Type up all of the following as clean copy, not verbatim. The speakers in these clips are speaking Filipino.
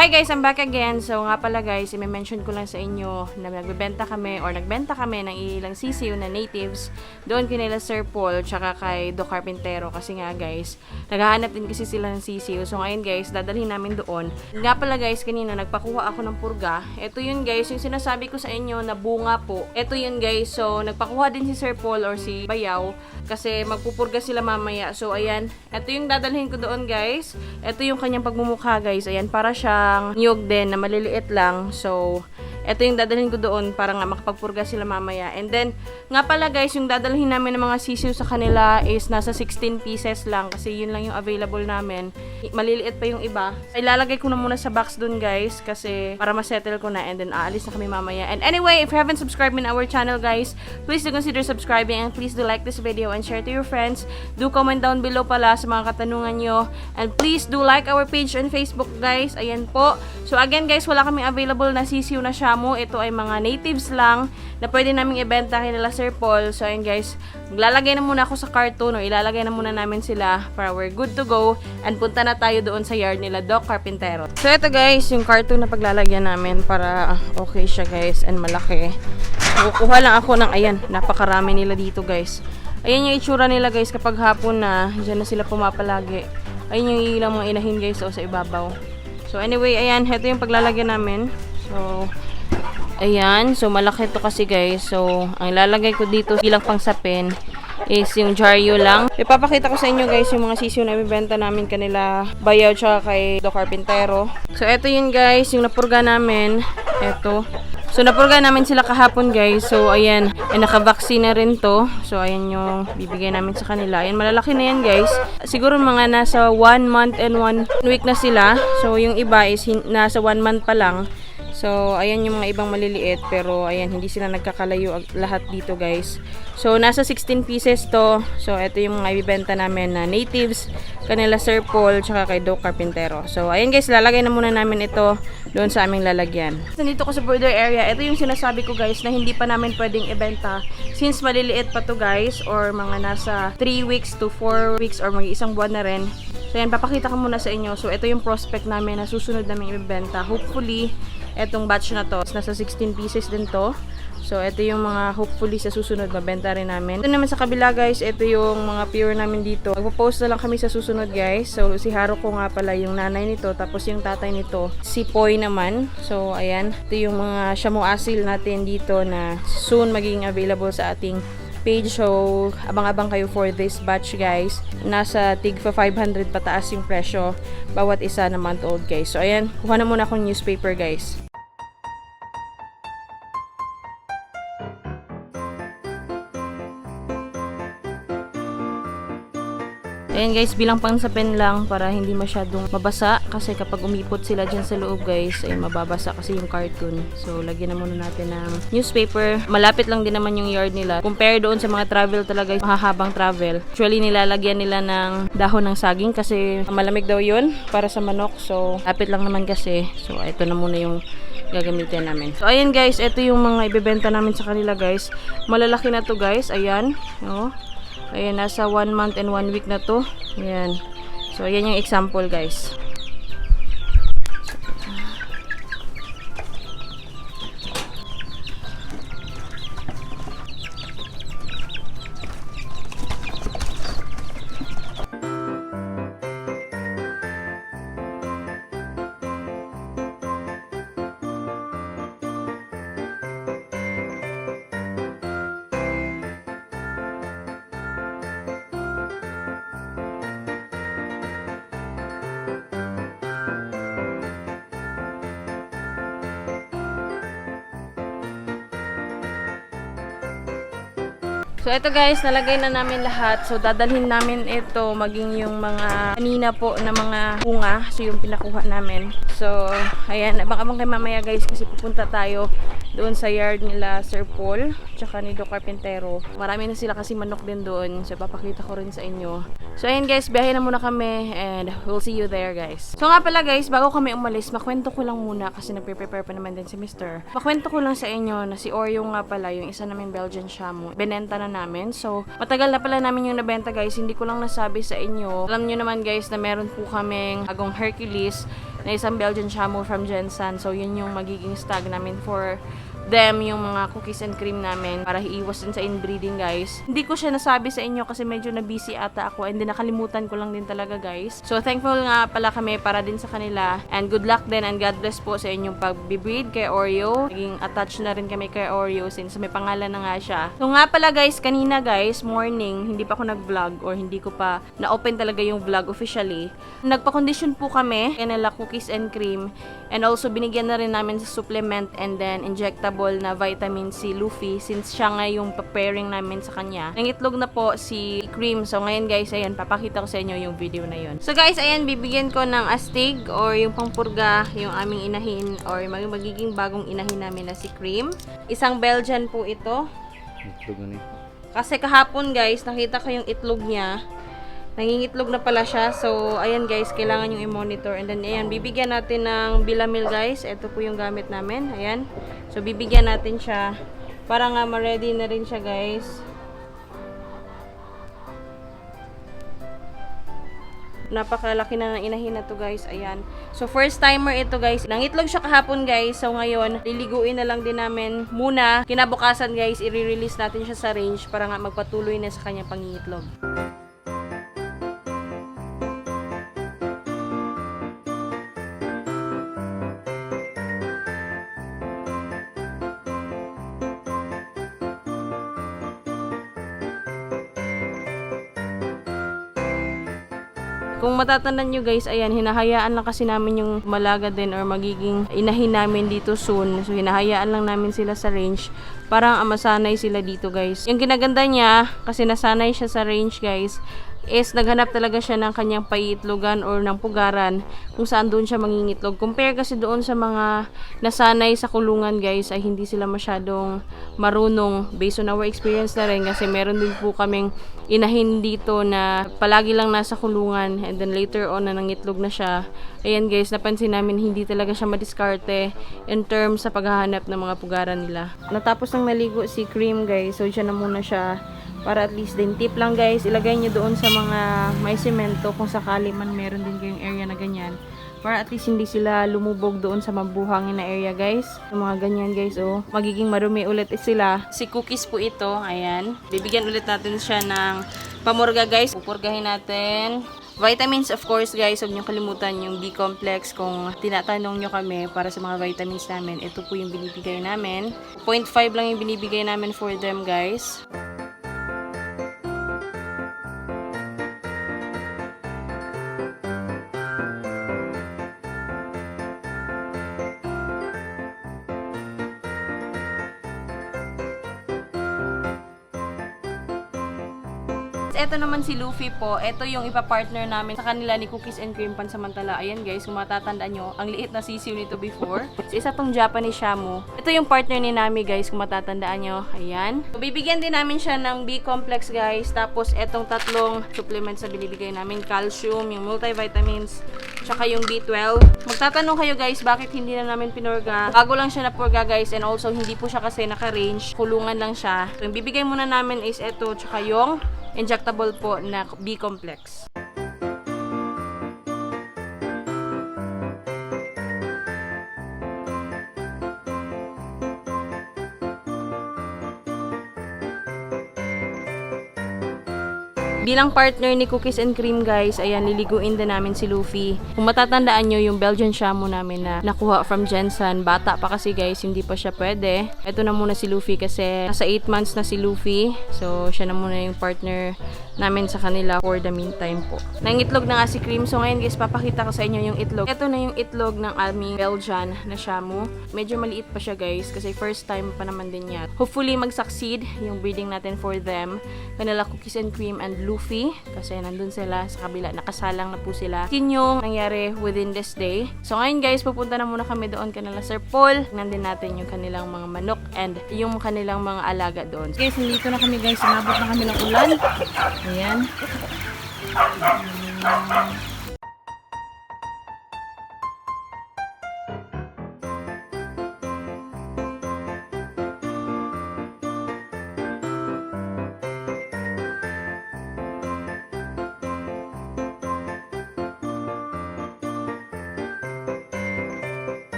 hi guys, I'm back again. So nga pala guys, i-mention ko lang sa inyo na nagbenta kami ng ilang sisiw na natives doon kinila Sir Paul tsaka kay Do Carpintero kasi nga guys, naghahanap din kasi sila ng sisiw. So ngayon guys, dadalhin namin doon. Nga pala guys, kanina nagpakuha ako ng purga. Ito yun guys, yung sinasabi ko sa inyo na bunga po. Ito yun guys, so nagpakuha din si Sir Paul or si Bayaw kasi magpupurga sila mamaya. So ayan, ito yung dadalhin ko doon guys. Ito yung kanyang pagmumukha guys. Ayan, para siyang niyog din na maliliit lang. So ito yung dadalhin ko doon para nga makapagpurga sila mamaya. And then, nga pala guys, yung dadalhin namin ng mga sisiw sa kanila is nasa 16 pieces lang kasi yun lang yung available namin. Maliliit pa yung iba. Ilalagay ko na muna sa box doon guys kasi para masettle ko na and then aalis na kami mamaya. And anyway, if you haven't subscribed in our channel guys, please do consider subscribing and please do like this video and share to your friends. Do comment down below pala sa mga katanungan nyo. And please do like our page on Facebook guys. Ayan po. So again guys, wala kaming available na sisiw na shamu. Ito ay mga natives lang na pwede naming ibenta kay nila Sir Paul. So ayun guys, maglalagay na muna ako sa carton o ilalagay na muna namin sila para we're good to go and punta na tayo doon sa yard nila Doc Carpintero. So ito guys, yung carton na paglalagyan namin para okay siya guys and malaki. Kukuha lang ako ng ayan, napakarami nila dito guys. Ayan yung itsura nila guys kapag hapon na, dyan na sila pumapalagi. Ayan yung ilang mga inahin guys o sa ibabaw. So anyway, ayan, ito yung paglalagyan namin. So ayan, so malaki to kasi guys. So ang ilalagay ko dito bilang pangsapin is yung jaryo lang. Ipapakita ko sa inyo guys yung mga sisiw na ibibenta namin kanila Bayaw tsaka kay Do Carpintero. So ito yun guys, yung napurga namin. Ito. So napurga namin sila kahapon guys. So ayan, naka-vaccine na rin to. So ayan yung bibigay namin sa kanila. Ayan, malalaki na yan guys. Siguro mga nasa 1 month and 1 week na sila. So yung iba is nasa 1 month pa lang. So, ayan yung mga ibang maliliit. Pero, ayan, hindi sila nagkakalayo lahat dito, guys. So, nasa 16 pieces to. So, ito yung mga ibibenta namin na natives. Kanila Sir Paul, tsaka kay Do Carpintero. So, ayan guys, lalagay na muna namin ito doon sa aming lalagyan. Nandito ko sa border area. Ito yung sinasabi ko, guys, na hindi pa namin pwedeng ibenta. Since maliliit pa to, guys. Or mga nasa 3 weeks to 4 weeks or mga isang buwan na rin. So, ayan, papakita ko muna sa inyo. So, ito yung prospect namin na susunod namin ibibenta. Hopefully, etong batch na to, nasa 16 pieces din to. So, ito yung mga hopefully sa susunod mabenta rin namin. Ito naman sa kabila guys, ito yung mga pure namin dito. Magpo-post na lang kami sa susunod guys. So, si Haruko nga pala yung nanay nito. Tapos yung tatay nito, si Poy naman. So, ayan. Ito yung mga shamu asil natin dito na soon magiging available sa ating page. So, abang-abang kayo for this batch guys. Nasa tig 500 pataas yung presyo bawat isa na month old guys. So, ayan. Kuha na muna akong newspaper guys. Ayan guys, bilang pangsapin lang para hindi masyadong mabasa kasi kapag umipot sila dyan sa loob guys, ay mababasa kasi yung carton. So, lagyan na muna natin ng newspaper. Malapit lang din naman yung yard nila. Compare doon sa mga travel talaga, mahahabang travel. Actually, nilalagyan nila ng dahon ng saging kasi malamig daw yun para sa manok. So, lapit lang naman kasi. So, ito na muna yung gagamitin namin. So, ayan guys, ito yung mga ibebenta namin sa kanila guys. Malalaki na to guys. Ayan. Oh. Ayan, nasa 1 month and 1 week na to. Ayan. So, ayan yung example, guys. So, ito guys, nalagay na namin lahat. So, dadalhin namin ito, maging yung mga kanina po na mga bunga. So, yung pinakuha namin. So, ayan, abang-abang kay mamaya guys kasi pupunta tayo doon sa yard nila Sir Paul, tsaka ni Do Carpintero. Marami na sila kasi manok din doon. So, papakita ko rin sa inyo. So, ayan guys, biyahe na muna kami and we'll see you there guys. So, nga pala guys, bago kami umalis, makwento ko lang muna kasi nagpe-prepare pa naman din si Mr. Makwento ko lang sa inyo na si Oreo nga pala, yung isa namin Belgian Shamu, benenta na namin. So, matagal na pala namin yung nabenta guys. Hindi ko lang nasabi sa inyo. Alam nyo naman guys na meron po kaming agong Hercules. na isang Belgian Shamu from Jensen. So, yun yung magiging stag namin for them, yung mga cookies and cream namin para iiwas din sa inbreeding, guys. Hindi ko siya nasabi sa inyo kasi medyo na busy ata ako and then nakalimutan ko lang din talaga, guys. So, thankful nga pala kami para din sa kanila and good luck din and God bless po sa inyong pag-breed kay Oreo. Naging attached na rin kami kay Oreo since may pangalan na nga siya. So, nga pala, guys, kanina, guys, morning, hindi pa ako nag-vlog or hindi ko pa na-open talaga yung vlog officially. Nagpa-condition po kami kanila cookies and cream and also binigyan na rin namin sa supplement and then injectable na vitamin si Luffy since siya nga yung pairing namin sa kanya. Nangitlog na po si Cream. So ngayon, guys, ayan, papakita ko sa inyo yung video na yun. So guys, ayan, bibigyan ko ng astig or yung pangpurga yung aming inahin or magiging bagong inahin namin na si Cream. Isang Belgian po ito. Kasi kahapon, guys, nakita ko yung itlog niya. Nangingitlog na pala siya. So, ayan, guys, kailangan yung i-monitor. And then, ayan, bibigyan natin ng Bilamil, guys. Ito po yung gamit namin. Ayan. So, bibigyan natin siya para nga ma-ready na rin siya, guys. Napakalaki na ng inahin na to, guys. Ayan. So, first timer ito, guys. Nangitlog siya kahapon, guys. So, ngayon, liliguin na lang din namin muna. Kinabukasan, guys, i-release natin siya sa range para nga magpatuloy na sa kanyang pangingitlog. Kung matatandaan nyo, guys, ayan, hinahayaan lang kasi namin yung malaga din or magiging inahin namin dito soon. So, hinahayaan lang namin sila sa range. Parang masanay sila dito, guys. Yung kinaganda niya, kasi nasanay siya sa range, guys, is naghanap talaga siya ng kanyang paiitlogan or ng pugaran kung saan doon siya mangingitlog. Compare kasi doon sa mga nasanay sa kulungan, guys, ay hindi sila masyadong marunong based on our experience na rin kasi meron din po kaming inahin dito na palagi lang nasa kulungan and then later on na nangitlog na siya. Ayan, guys, napansin namin hindi talaga siya madiskarte in terms sa paghahanap ng mga pugaran nila. Natapos nang naligo si Cream, guys, so dyan na muna siya. Para at least din, tip lang, guys, ilagay nyo doon sa mga may semento kung sakali man meron din kayong area na ganyan. Para at least hindi sila lumubog doon sa mabuhangin na area, guys. Yung mga ganyan, guys, oh. Magiging marumi ulit sila. Si Cookies po ito, ayan. Bibigyan ulit natin siya ng pamurga, guys. Pupurgahin natin. Vitamins, of course, guys, huwag nyo kalimutan yung B-complex. Kung tinatanong nyo kami para sa mga vitamins namin, ito po yung binibigay namin. 0.5 lang yung binibigay namin for them, guys. Ito naman si Luffy po. Ito yung ipa-partner namin sa kanila ni Cookies and Cream pansamantala. Ayan, guys, kung matatandaan nyo, ang liit na sisiw nito before. So, isa tong Japanese Shamu. Ito yung partner ni Nami, guys, kung matatandaan nyo. Ayan. So, bibigyan din namin siya ng B-complex, guys. Tapos, etong tatlong supplements na binibigay namin. Calcium, yung multivitamins, tsaka yung B12. Magtatanong kayo, guys, bakit hindi na namin pinurga? Bago lang siya na purga, guys, and also hindi po siya kasi naka-range. Kulungan lang siya. So, yung bibigay muna namin is eto, tsaka yung injectable po na B-complex. Bilang partner ni Cookies and Cream, guys, ayan, liliguin din namin si Luffy. Kung matatandaan nyo, yung Belgian Shamu namin na nakuha from Jensen, bata pa kasi, guys, hindi pa siya pwede. Ito na muna si Luffy kasi nasa 8 months na si Luffy. So, siya na muna yung partner namin sa kanila for the meantime po. Nangitlog na nga si Cream. So, ngayon, guys, papakita ko sa inyo yung itlog. Ito na yung itlog ng aming Belgian na Shamu. Medyo maliit pa siya, guys, kasi first time pa naman din yan. Hopefully, mag-succeed yung breeding natin for them. Kanila Cookies and Cream and Luffy. Kasi nandun sila sa kabila. Nakasalang na po sila. Yun yung nangyari within this day. So, ngayon, guys, pupunta na muna kami doon kanila Sir Paul. Nandun natin yung kanilang mga manok and yung kanilang mga alaga doon. Guys, nandito na kami, guys. Sinabot na kami ng ulan. Ayan.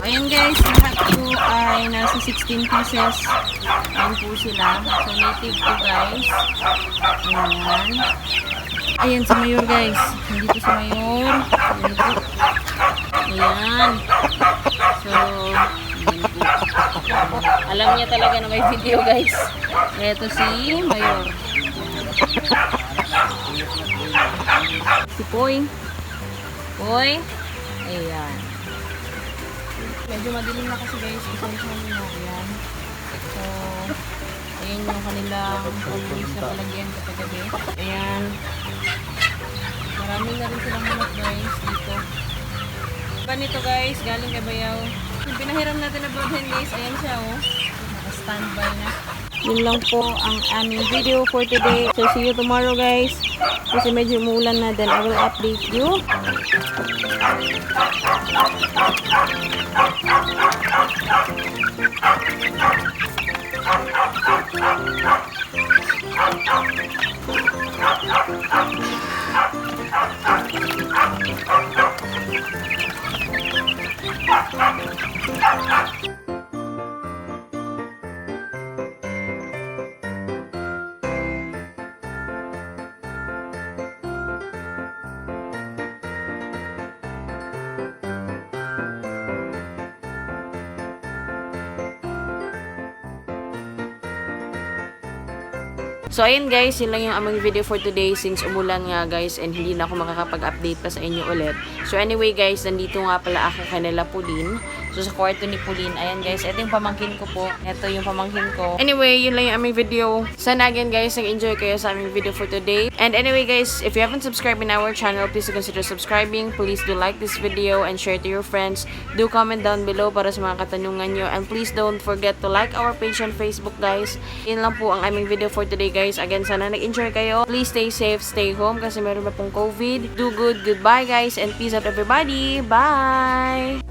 Ayan guys, lahat po ay nasa 16 pieces. Ayan po sila. So, native po guys. Ayan. Ayan si Mayor guys. Nandito si Mayor. Ayan po. Ayan. So, ayan po. Alam niya talaga na may video guys. Ito si Mayor. Si Poy. Poy. Ayan. Medyo madilim na kasi guys. Pasensya nyo na. Ayan. So, ayan yung kanilang always na palagyan kapag gabi. Ayan. Marami na rin silang manok guys dito. Iba nito guys, galing kay Bayaw. Yung pinahiram natin na broadhen guys, ayan siya oh. Naka-standby na. Yun lang po ang aming video for today. So see you tomorrow guys. Kasi medyo umuulan na, then I will update you. So, ayun guys, yun lang yung aming video for today since umulan nga guys and hindi na ako makakapag-update pa sa inyo ulit. So, anyway guys, nandito nga pala ako kanila Pauline. So, sa kwarto ni Pauline, ayan guys, ito yung pamangkin ko po. Ito yung pamangkin ko. Anyway, yun lang yung aming video. Sana again guys, nag-enjoy kayo sa aming video for today. And anyway guys, if you haven't subscribed in our channel, please consider subscribing. Please do like this video and share to your friends. Do comment down below para sa mga katanungan nyo. And please don't forget to like our page on Facebook guys. Yun lang po ang aming video for today guys. Again, sana nag-enjoy kayo. Please stay safe, stay home kasi meron pa pong COVID. Do good, goodbye guys, and peace out everybody. Bye!